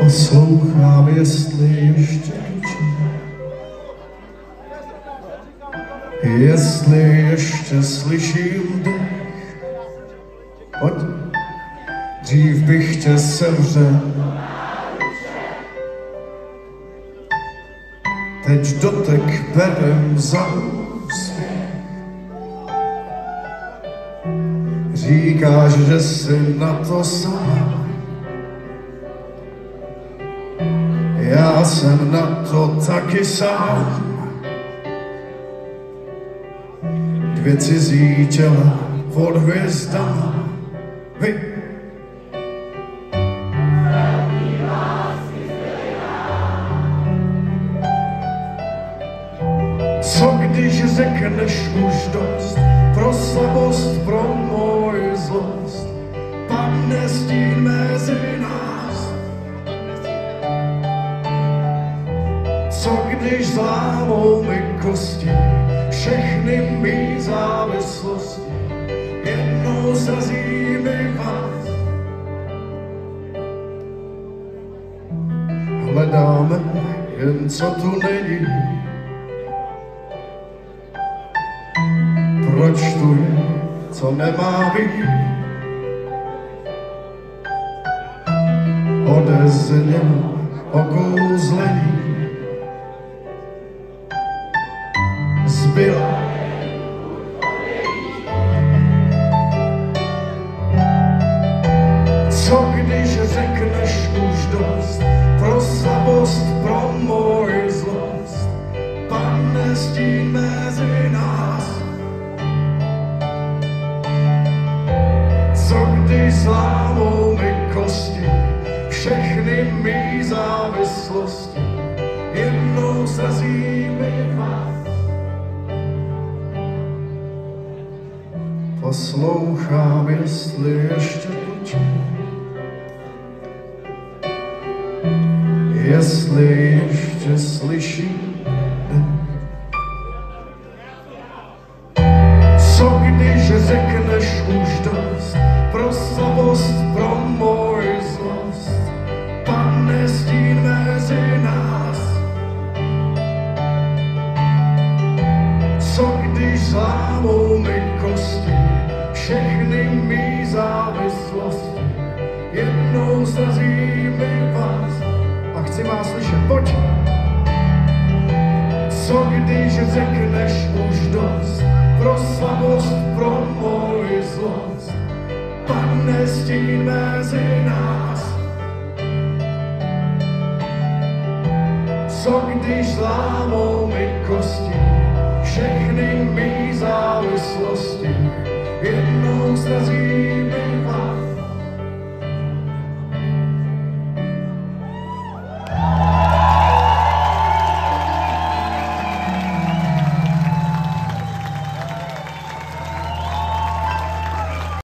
Poslouchám, jestli ještě čím, jestli ještě slyším dech. Pojď, dřív bych tě sevřel, teď dotek berem za úsměch. Říkáš, že jsi na to sám, já jsem na to taky sám. Dvě cizí těla pod hvězdama. Vy. Co když řekneš už dost, pro slabost, pro moji zlost, padne stín mezi nás. Co když zlámou mi kosti, všechny mý závislosti, jednou srazí mi vás. Hledáme jen co tu není, proč tu je, co nemá být. Odeznělo okouzlení, zbyla co když řekneš už dost, pro slabost, pro moji zlost, padne stín mezi nás. Co když zlámou mi kosti, všechny mý závislosti, jednou srazí mi vás. Poslouchám, jestli ještě učím, jestli ještě slyším. Co když řekneš už dost, pro slabost, pro moji zlost, padne stín mezi nás. Co když zlámou mi kosti, všechny mý závislosti, jednou srazí mi vás. A chci vás slyšet, pojď! Co když řekneš už dost, pro slabost, pro moji zlost, padne stín mezi nás. Co když zlámou mi kosti, všechny mý závislosti, jednou srazí mi vás.